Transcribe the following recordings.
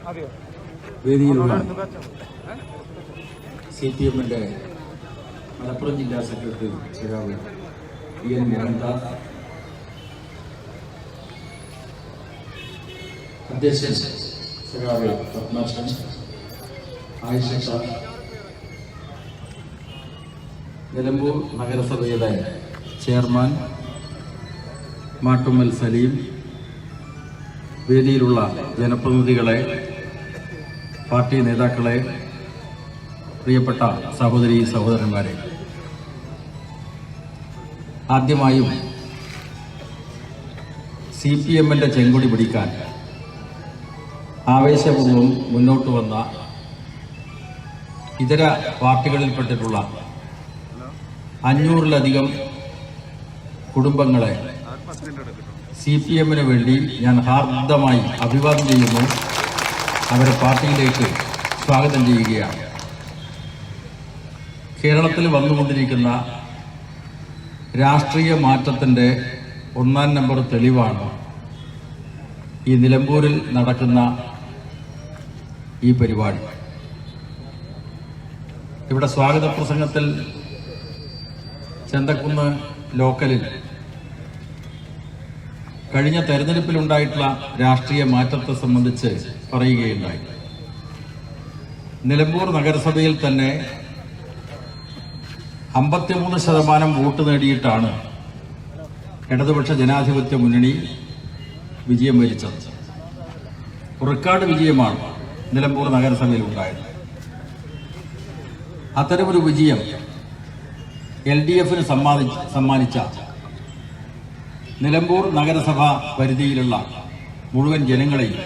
വേദിയിലുള്ള CPM-ന്റെ മലപ്പുറം ജില്ലാ സെക്രട്ടറി സഖാവ് എൻ മോഹൻദാസ്, അധ്യക്ഷൻ സഖാവ് പത്മാക്ഷൻ, ആയിഷ ഷാ, നിലമ്പൂർ നഗരസഭയുടെ ചെയർമാൻ മാട്ടുമ്മൽ സലീം, വേദിയിലുള്ള ജനപ്രതിനിധികളെ, പാർട്ടി നേതാക്കളെ, പ്രിയപ്പെട്ട സഹോദരീ സഹോദരന്മാരെ, ആദ്യമായും CPM-ന്റെ ചെങ്കൊടി പിടിക്കാൻ ആവേശപൂർവ്വം മുന്നോട്ട് വന്ന ഇതര പാർട്ടികളിൽപ്പെട്ടിട്ടുള്ള 500-ലധികം കുടുംബങ്ങളെ CPM-ന് വേണ്ടി ഞാൻ ഹാർദമായി അഭിവാദ്യം ചെയ്യുന്നു. അവരെ പാർട്ടിയിലേക്ക് സ്വാഗതം ചെയ്യുകയാണ്. കേരളത്തിൽ വന്നുകൊണ്ടിരിക്കുന്ന രാഷ്ട്രീയ മാറ്റത്തിൻ്റെ 1-ാം നമ്പർ തെളിവാണ് ഈ നിലമ്പൂരിൽ നടക്കുന്ന ഈ പരിപാടി. ഇവിടെ സ്വാഗത പ്രസംഗത്തിൽ ചന്തക്കുന്ന് ലോക്കലിൽ കഴിഞ്ഞ തെരഞ്ഞെടുപ്പിലുണ്ടായിട്ടുള്ള രാഷ്ട്രീയ മാറ്റത്തെ സംബന്ധിച്ച് പറയുകയുണ്ടായി. നിലമ്പൂർ നഗരസഭയിൽ തന്നെ 53% വോട്ട് നേടിയിട്ടാണ് ഇടതുപക്ഷ ജനാധിപത്യ മുന്നണി വിജയം വരിച്ചത്. റെക്കോർഡ് വിജയമാണ് നിലമ്പൂർ നഗരസഭയിൽ ഉണ്ടായത്. അത്തരമൊരു വിജയം LDF-ന് സമ്മാനിച്ച നിലമ്പൂർ നഗരസഭ പരിധിയിലുള്ള മുഴുവൻ ജനങ്ങളെയും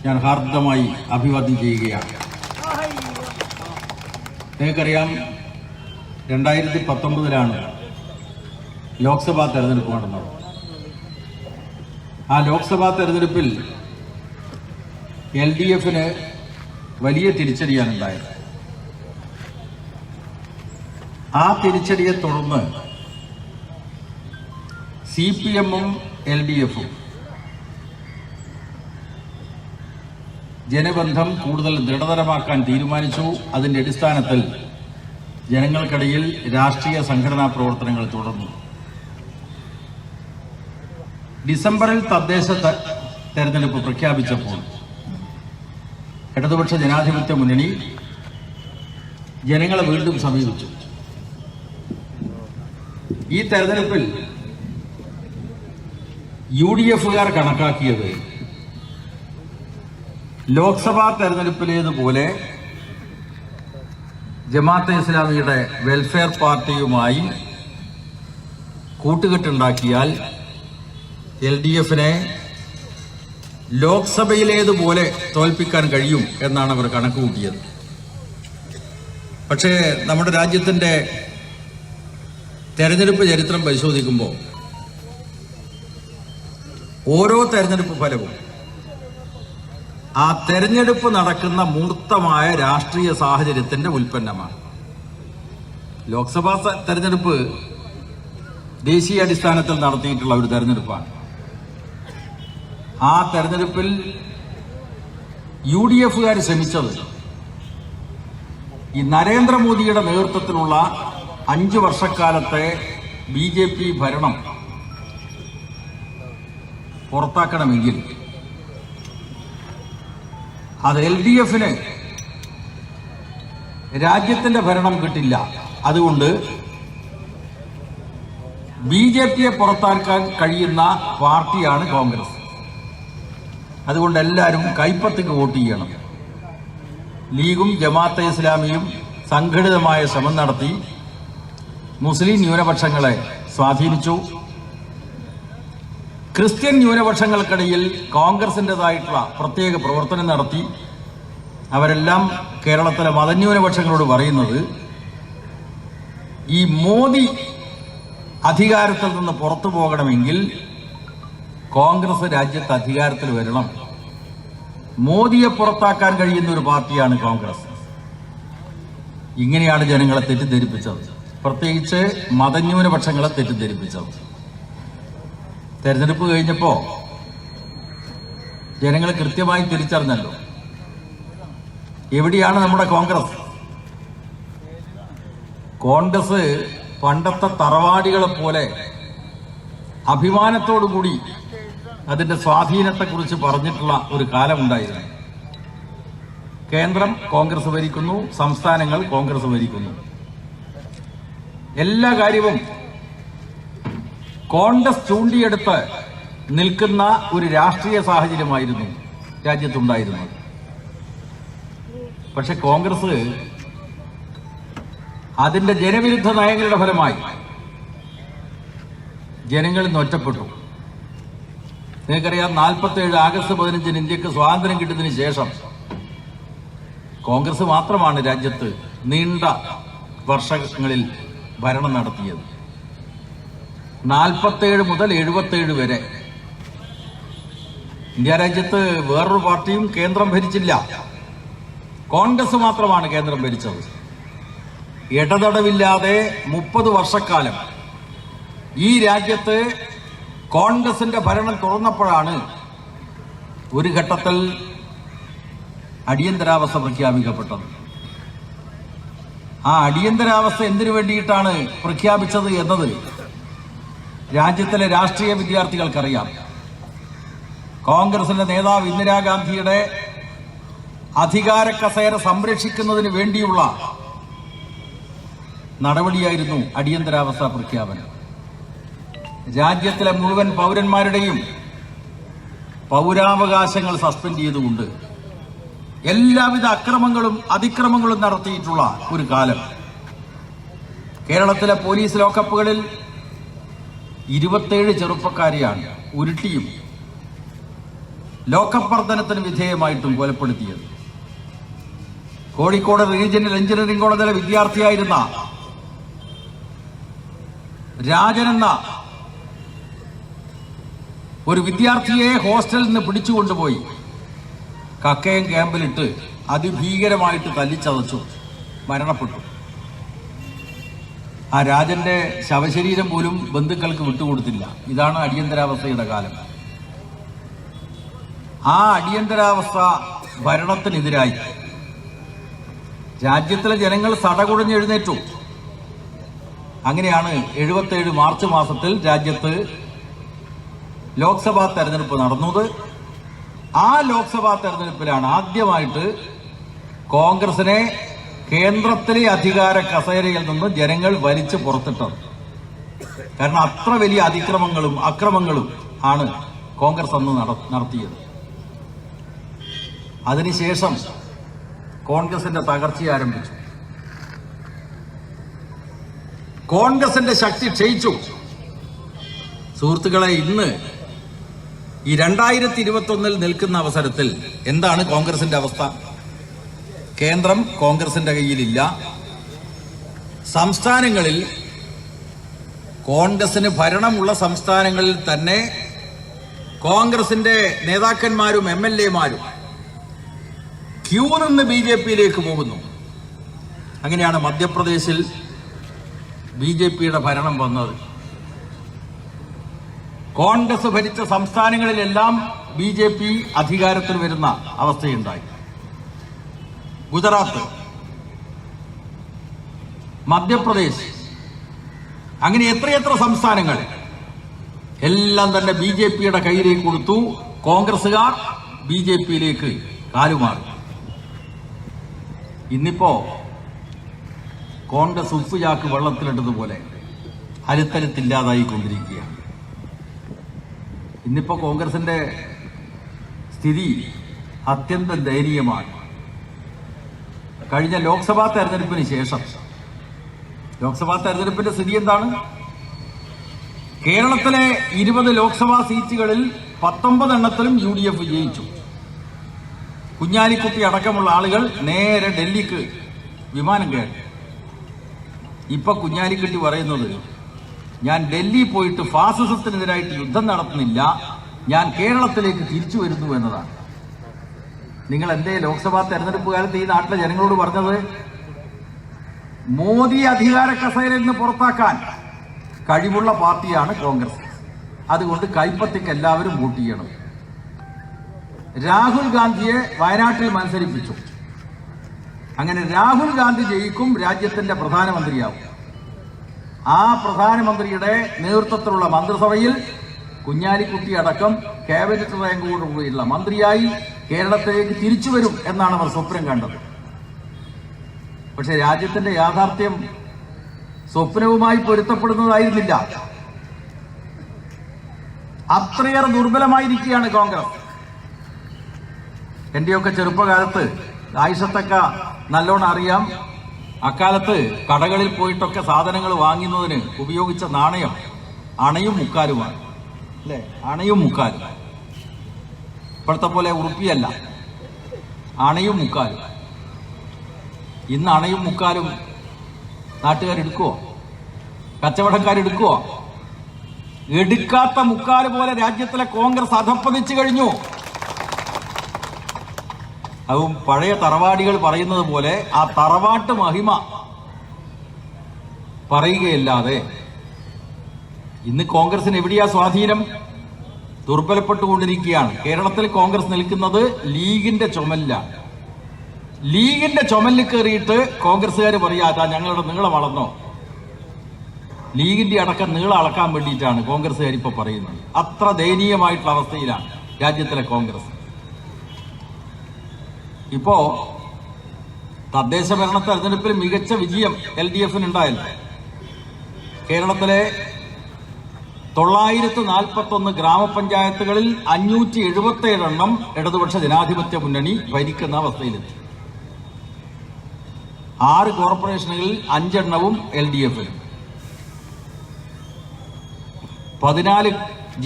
ഞാൻ ഹാർദമായി അഭിവാദ്യം ചെയ്യുകയാണ്. നിങ്ങൾക്കറിയാം, 2019 ലോക്സഭാ തെരഞ്ഞെടുപ്പ് നടന്നത്. ആ ലോക്സഭാ തെരഞ്ഞെടുപ്പിൽ LDF-ന് വലിയ തിരിച്ചടിയാണുണ്ടായത്. ആ തിരിച്ചടിയെ തുടർന്ന് CPM-ഉം LDF-ഉം ജനബന്ധം കൂടുതൽ ദൃഢതരമാക്കാൻ തീരുമാനിച്ചു. അതിന്റെ അടിസ്ഥാനത്തിൽ ജനങ്ങൾക്കിടയിൽ രാഷ്ട്രീയ സംഘടനാ പ്രവർത്തനങ്ങൾ തുടർന്നു. ഡിസംബറിൽ തദ്ദേശ തെരഞ്ഞെടുപ്പ് പ്രഖ്യാപിച്ചപ്പോൾ ഇടതുപക്ഷ ജനാധിപത്യ മുന്നണി ജനങ്ങളെ വീണ്ടും സമീപിച്ചു. ഈ തെരഞ്ഞെടുപ്പിൽ UDF-കാർ കണക്കാക്കിയത് ലോക്സഭാ തെരഞ്ഞെടുപ്പിലേതുപോലെ ജമാഅത്തെ ഇസ്ലാമിയുടെ വെൽഫെയർ പാർട്ടിയുമായി കൂട്ടുകെട്ടുണ്ടാക്കിയാൽ LDF-നെ ലോക്സഭയിലേതുപോലെ തോൽപ്പിക്കാൻ കഴിയും എന്നാണ് അവർ കണക്കുകൂട്ടിയത്. പക്ഷേ നമ്മുടെ രാജ്യത്തിന്റെ തെരഞ്ഞെടുപ്പ് ചരിത്രം പരിശോധിക്കുമ്പോൾ ഓരോ തെരഞ്ഞെടുപ്പ് ഫലവും ആ തെരഞ്ഞെടുപ്പ് നടക്കുന്ന മൂർത്തമായ രാഷ്ട്രീയ സാഹചര്യത്തിന്റെ ഉൽപ്പന്നമാണ്. ലോക്സഭാ തെരഞ്ഞെടുപ്പ് ദേശീയ അടിസ്ഥാനത്തിൽ നടത്തിയിട്ടുള്ള ഒരു തെരഞ്ഞെടുപ്പാണ്. ആ തെരഞ്ഞെടുപ്പിൽ UDF-കാർ ശ്രമിച്ചത് ഈ നരേന്ദ്രമോദിയുടെ നേതൃത്വത്തിലുള്ള 5 വർഷക്കാലത്തെ BJP ഭരണം പുറത്താക്കണമെങ്കിൽ അത് LDF-ന് രാജ്യത്തിന്റെ ഭരണം കിട്ടില്ല. അതുകൊണ്ട് BJP-യെ പുറത്താക്കാൻ കഴിയുന്ന പാർട്ടിയാണ് കോൺഗ്രസ്. അതുകൊണ്ട് എല്ലാവരും കൈപ്പത്തിക്ക് വോട്ട് ചെയ്യണം. ലീഗും ജമാഅത്തെ ഇസ്ലാമിയും സംഘടിതമായ ശ്രമം നടത്തി മുസ്ലിം ന്യൂനപക്ഷങ്ങളെ സ്വാധീനിച്ചു. ക്രിസ്ത്യൻ ന്യൂനപക്ഷങ്ങൾക്കിടയിൽ കോൺഗ്രസിൻ്റെതായിട്ടുള്ള പ്രത്യേക പ്രവർത്തനം നടത്തി. അവരെല്ലാം കേരളത്തിലെ മതന്യൂനപക്ഷങ്ങളോട് പറയുന്നത് ഈ മോദി അധികാരത്തിൽ നിന്ന് പുറത്തു പോകണമെങ്കിൽ കോൺഗ്രസ് രാജ്യത്ത് അധികാരത്തിൽ വരണം. മോദിയെ പുറത്താക്കാൻ കഴിയുന്ന ഒരു പാർട്ടിയാണ് കോൺഗ്രസ്. ഇങ്ങനെയാണ് ജനങ്ങളെ തെറ്റിദ്ധരിപ്പിച്ചത്, പ്രത്യേകിച്ച് മതന്യൂനപക്ഷങ്ങളെ തെറ്റിദ്ധരിപ്പിച്ചത്. തെരഞ്ഞെടുപ്പ് കഴിഞ്ഞപ്പോൾ ജനങ്ങൾ കൃത്യമായി തിരിച്ചറിഞ്ഞല്ലോ എവിടെയാണ് നമ്മുടെ കോൺഗ്രസ്? കോൺഗ്രസ് പണ്ടത്തെ തറവാടികളെ പോലെ അഭിമാനത്തോടുകൂടി അതിന്റെ സ്വാധീനത്തെക്കുറിച്ച് പറഞ്ഞിട്ടുള്ള ഒരു കാലമുണ്ടായിരുന്നു. കേന്ദ്രം കോൺഗ്രസ് ഭരിക്കുന്നു, സംസ്ഥാനങ്ങൾ കോൺഗ്രസ് ഭരിക്കുന്നു. എല്ലാ കാര്യവും കോൺഗ്രസ് ചൂണ്ടിയെടുത്ത് നിൽക്കുന്ന ഒരു രാഷ്ട്രീയ സാഹചര്യമായിരുന്നു രാജ്യത്തുണ്ടായിരുന്നത്. പക്ഷെ കോൺഗ്രസ് അതിന്റെ ജനവിരുദ്ധ നയങ്ങളുടെ ഫലമായി ജനങ്ങളിൽ നിന്ന് ഒറ്റപ്പെട്ടു. നിങ്ങൾക്കറിയാം, 47 ആഗസ്റ്റ് 15 ഇന്ത്യക്ക് സ്വാതന്ത്ര്യം കിട്ടിയതിനു ശേഷം കോൺഗ്രസ് മാത്രമാണ് രാജ്യത്ത് നീണ്ട വർഷങ്ങളിൽ ഭരണം നടത്തിയത്. 47 മുതൽ 77 വരെ ഇന്ത്യ രാജ്യത്ത് വേറൊരു പാർട്ടിയും കേന്ദ്രം ഭരിച്ചില്ല. കോൺഗ്രസ് മാത്രമാണ് കേന്ദ്രം ഭരിച്ചത്. ഇടതടവില്ലാതെ 30 വർഷക്കാലം ഈ രാജ്യത്ത് കോൺഗ്രസിന്റെ ഭരണം തുറന്നപ്പോഴാണ് ഒരു ഘട്ടത്തിൽ അടിയന്തരാവസ്ഥ പ്രഖ്യാപിക്കപ്പെട്ടത്. ആ അടിയന്തരാവസ്ഥ എന്തിനു വേണ്ടിയിട്ടാണ് പ്രഖ്യാപിച്ചത് എന്നത് രാജ്യത്തിലെ രാഷ്ട്രീയ വിദ്യാർത്ഥികൾക്കറിയാം. കോൺഗ്രസിന്റെ നേതാവ് ഇന്ദിരാഗാന്ധിയുടെ അധികാര കസേര സംരക്ഷിക്കുന്നതിന് വേണ്ടിയുള്ള നടപടിയായിരുന്നു അടിയന്തരാവസ്ഥ പ്രഖ്യാപനം. രാജ്യത്തിലെ മുഴുവൻ പൗരന്മാരുടെയും പൗരാവകാശങ്ങൾ സസ്പെൻഡ് ചെയ്തുകൊണ്ട് എല്ലാവിധ അക്രമങ്ങളും അതിക്രമങ്ങളും നടത്തിയിട്ടുള്ള ഒരു കാലം. കേരളത്തിലെ പോലീസ് ലോക്കപ്പുകളിൽ 27 ചെറുപ്പക്കാരെയാണ് ഉരുട്ടിയും ലോക്കപ്പ് മർദ്ദനത്തിന് വിധേയമായിട്ടും കൊലപ്പെടുത്തിയത്. കോഴിക്കോട് റീജിയണൽ എഞ്ചിനീയറിംഗ് കോളേജിലെ വിദ്യാർത്ഥിയായിരുന്ന രാജൻ എന്ന ഒരു വിദ്യാർത്ഥിയെ ഹോസ്റ്റലിൽ നിന്ന് പിടിച്ചുകൊണ്ടുപോയി കക്കയം ക്യാമ്പിലിട്ട് അതിഭീകരമായിട്ട് തല്ലിച്ചതച്ചു, മരണപ്പെട്ടു. ആ രാജന്റെ ശവശരീരം പോലും ബന്ധുക്കൾക്ക് വിട്ടുകൊടുത്തില്ല. ഇതാണ് അടിയന്തരാവസ്ഥയുടെ കാലം. ആ അടിയന്തരാവസ്ഥ ഭരണത്തിനെതിരായി രാജ്യത്തിലെ ജനങ്ങൾ സടകുടഞ്ഞെഴുന്നേറ്റു. അങ്ങനെയാണ് 77 മാർച്ച് മാസത്തിൽ രാജ്യത്ത് ലോക്സഭാ തെരഞ്ഞെടുപ്പ് നടന്നത്. ആ ലോക്സഭാ തെരഞ്ഞെടുപ്പിലാണ് ആദ്യമായിട്ട് കോൺഗ്രസിനെ കേന്ദ്രത്തിലെ അധികാര കസേരയിൽ നിന്ന് ജനങ്ങൾ വലിച്ചു പുറത്തിട്ടത്. കാരണം അത്ര വലിയ അതിക്രമങ്ങളും അക്രമങ്ങളും ആണ് കോൺഗ്രസ് അന്ന് നടത്തിയത്. അതിനുശേഷം കോൺഗ്രസിന്റെ തകർച്ച ആരംഭിച്ചു. കോൺഗ്രസിന്റെ ശക്തി ക്ഷയിച്ചു. സുഹൃത്തുക്കളെ, ഇന്ന് ഈ 2021 നിൽക്കുന്ന അവസരത്തിൽ എന്താണ് കോൺഗ്രസിന്റെ അവസ്ഥ? കേന്ദ്രം കോൺഗ്രസിന്റെ കയ്യിലില്ല. സംസ്ഥാനങ്ങളിൽ കോൺഗ്രസിന് ഭരണമുള്ള സംസ്ഥാനങ്ങളിൽ തന്നെ കോൺഗ്രസിന്റെ നേതാക്കന്മാരും MLA-മാരും ക്യൂ നിന്ന് BJP-യിലേക്ക് പോകുന്നു. അങ്ങനെയാണ് മധ്യപ്രദേശിൽ BJP-യുടെ ഭരണം വന്നത്. കോൺഗ്രസ് ഭരിച്ച സംസ്ഥാനങ്ങളിലെല്ലാം BJP അധികാരത്തിൽ വരുന്ന അവസ്ഥയുണ്ടായി. ഗുജറാത്ത്, മധ്യപ്രദേശ്, അങ്ങനെ എത്രയെത്ര സംസ്ഥാനങ്ങൾ എല്ലാം തന്നെ BJP-യുടെ കയ്യിലേക്ക് കൊടുത്തു. കോൺഗ്രസുകാർ BJP-യിലേക്ക് കാലുമാറി. ഇന്നിപ്പോ കോൺഗ്രസ് ഉപ്പുചാക്ക് വെള്ളത്തിലിട്ടതുപോലെ അരുത്തരുത്തില്ലാതായിക്കൊണ്ടിരിക്കുകയാണ്. ഇന്നിപ്പോ കോൺഗ്രസിന്റെ സ്ഥിതി അത്യന്തം ദയനീയമാണ്. കഴിഞ്ഞ ലോക്സഭാ തെരഞ്ഞെടുപ്പിന് ശേഷം ലോക്സഭാ തെരഞ്ഞെടുപ്പിന്റെ സ്ഥിതി എന്താണ്? കേരളത്തിലെ 20 ലോക്സഭാ സീറ്റുകളിൽ 19 എണ്ണത്തിലും UDF ജയിച്ചു. കുഞ്ഞാലിക്കുട്ടി അടക്കമുള്ള ആളുകൾ നേരെ ഡൽഹിക്ക് വിമാനം കയറി. ഇപ്പൊ കുഞ്ഞാലിക്കുട്ടി പറയുന്നത്, ഞാൻ ഡൽഹി പോയിട്ട് ഫാസിസത്തിനെതിരായിട്ട് യുദ്ധം നടത്തുന്നില്ല, ഞാൻ കേരളത്തിലേക്ക് തിരിച്ചു വരുന്നു എന്നതാണ്. നിങ്ങൾ എന്തേ ലോക്സഭാ തെരഞ്ഞെടുപ്പ് കാലത്ത് ഈ നാട്ടിലെ ജനങ്ങളോട് പറഞ്ഞത്? മോദി അധികാര കസേരയിൽ നിന്ന് പുറത്താക്കാൻ കഴിവുള്ള പാർട്ടിയാണ് കോൺഗ്രസ്. അതുകൊണ്ട് കൈപ്പത്തിക്ക് എല്ലാവരും വോട്ട് ചെയ്യണം. രാഹുൽ ഗാന്ധിയെ വയനാട്ടിൽ മത്സരിപ്പിച്ചു. അങ്ങനെ രാഹുൽ ഗാന്ധി ജയിക്കും, രാജ്യത്തിന്റെ പ്രധാനമന്ത്രിയാവും. ആ പ്രധാനമന്ത്രിയുടെ നേതൃത്വത്തിലുള്ള മന്ത്രിസഭയിൽ കുഞ്ഞാലിക്കുട്ടി അടക്കം ക്യാബിനറ്റ് റാങ്കോടുകൂടിയുള്ള മന്ത്രിയായി കേരളത്തിലേക്ക് തിരിച്ചു വരും എന്നാണ് അവർ സ്വപ്നം കണ്ടത്. പക്ഷെ രാജ്യത്തിന്റെ യാഥാർത്ഥ്യം സ്വപ്നവുമായി പൊരുത്തപ്പെടുന്നതായിരുന്നില്ല. അത്രയേറെ ദുർബലമായിരിക്കുകയാണ് കോൺഗ്രസ്. എന്റെയൊക്കെ ചെറുപ്പകാലത്ത് ആയിഷത്തൊക്കെ നല്ലോണം അറിയാം. അക്കാലത്ത് കടകളിൽ പോയിട്ടൊക്കെ സാധനങ്ങൾ വാങ്ങുന്നതിന് ഉപയോഗിച്ച നാണയം അണയും മുക്കാലുമാണ്, അല്ലേ? അണയും മുക്കാലും. ഇപ്പോഴത്തെ പോലെ ഉറുപ്പിയല്ല, അണയും മുക്കാലും. ഇന്ന് അണയും മുക്കാലും നാട്ടുകാരെടുക്കുവോ? കച്ചവടക്കാരെടുക്കുവോ? എടുക്കാത്ത മുക്കാല് പോലെ രാജ്യത്തിലെ കോൺഗ്രസ് അധപ്പതിച്ചു കഴിഞ്ഞു. അതും പഴയ തറവാടികൾ പറയുന്നത് പോലെ ആ തറവാട്ട് മഹിമ പറയുകയല്ലാതെ ഇന്ന് കോൺഗ്രസിന് എവിടെയാ സ്വാധീനം? ദുർബലപ്പെട്ടുകൊണ്ടിരിക്കുകയാണ്. കേരളത്തിൽ കോൺഗ്രസ് നിൽക്കുന്നത് ലീഗിന്റെ ചുമലിലാണ്. ലീഗിന്റെ ചുമലിൽ കയറിയിട്ട് കോൺഗ്രസ്സുകാർ പറയാ ഞങ്ങളുടെ നീളം അളന്നോ. ലീഗിന്റെ അടക്കം നീളം അളക്കാൻ വേണ്ടിയിട്ടാണ് കോൺഗ്രസ്സുകാർ ഇപ്പൊ പറയുന്നത്. അത്ര ദയനീയമായിട്ടുള്ള അവസ്ഥയിലാണ് രാജ്യത്തിലെ കോൺഗ്രസ്. ഇപ്പോ തദ്ദേശ ഭരണ തെരഞ്ഞെടുപ്പിൽ മികച്ച വിജയം LDF ഉണ്ടായല്ലോ. കേരളത്തിലെ 941 ഗ്രാമപഞ്ചായത്തുകളിൽ 577 എണ്ണം ഇടതുപക്ഷ ജനാധിപത്യ മുന്നണി ഭരിക്കുന്ന അവസ്ഥയിലെത്തി. 6 കോർപ്പറേഷനുകളിൽ 5 എണ്ണവും LDF-നും, 14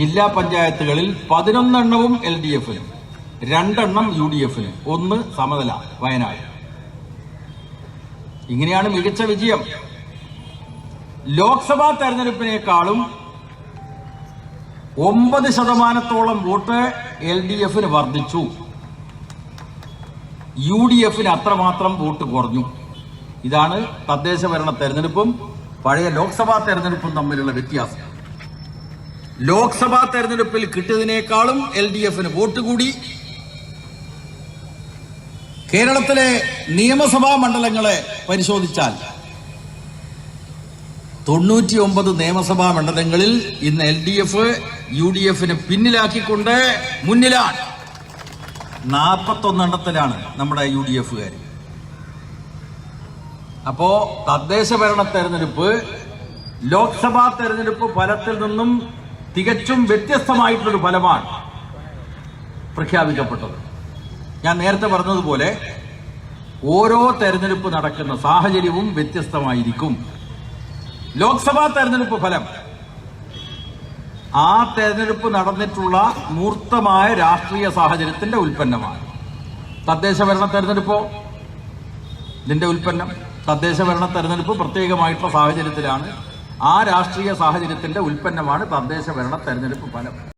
ജില്ലാ പഞ്ചായത്തുകളിൽ 11 എണ്ണവും LDF-നും, 2 എണ്ണം UDF-നും, 1 സമതല വയനാട്. ഇങ്ങനെയാണ് മികച്ച വിജയം. ലോക്സഭാ തെരഞ്ഞെടുപ്പിനേക്കാളും 9% വോട്ട് LDF-ന് വർദ്ധിച്ചു. UDF-ന് അത്രമാത്രം വോട്ട് കുറഞ്ഞു. ഇതാണ് തദ്ദേശ ഭരണ തെരഞ്ഞെടുപ്പും പഴയ ലോക്സഭാ തെരഞ്ഞെടുപ്പും തമ്മിലുള്ള വ്യത്യാസം. ലോക്സഭാ തെരഞ്ഞെടുപ്പിൽ കിട്ടിയതിനേക്കാളും LDF-ന് വോട്ട് കൂടി. കേരളത്തിലെ നിയമസഭാ മണ്ഡലങ്ങളെ പരിശോധിച്ചാൽ 99 നിയമസഭാ മണ്ഡലങ്ങളിൽ ഇന്ന് LDF UDF-ന് പിന്നിലാക്കിക്കൊണ്ട് മുന്നിലാണ്. 41 എണ്ണത്തിലാണ് നമ്മുടെ UDF-കാർ. അപ്പോ തദ്ദേശ ഭരണ തെരഞ്ഞെടുപ്പ് ലോക്സഭാ തെരഞ്ഞെടുപ്പ് ഫലത്തിൽ നിന്നും തികച്ചും വ്യത്യസ്തമായിട്ടുള്ളൊരു ഫലമാണ് പ്രഖ്യാപിക്കപ്പെട്ടത്. ഞാൻ നേരത്തെ പറഞ്ഞതുപോലെ ഓരോ തെരഞ്ഞെടുപ്പ് നടക്കുന്ന സാഹചര്യവും വ്യത്യസ്തമായിരിക്കും. ലോക്സഭാ തെരഞ്ഞെടുപ്പ് ഫലം ആ തെരഞ്ഞെടുപ്പ് നടന്നിട്ടുള്ള മൂർത്തമായ രാഷ്ട്രീയ സാഹചര്യത്തിന്റെ ഉൽപ്പന്നമാണ്. തദ്ദേശ ഭരണ തെരഞ്ഞെടുപ്പോ ഇതിന്റെ ഉൽപ്പന്നം. തദ്ദേശ ഭരണ തെരഞ്ഞെടുപ്പ് പ്രത്യേകമായിട്ടുള്ള സാഹചര്യത്തിലാണ്. ആ രാഷ്ട്രീയ സാഹചര്യത്തിന്റെ ഉൽപ്പന്നമാണ് തദ്ദേശ ഭരണ തെരഞ്ഞെടുപ്പ് ഫലം.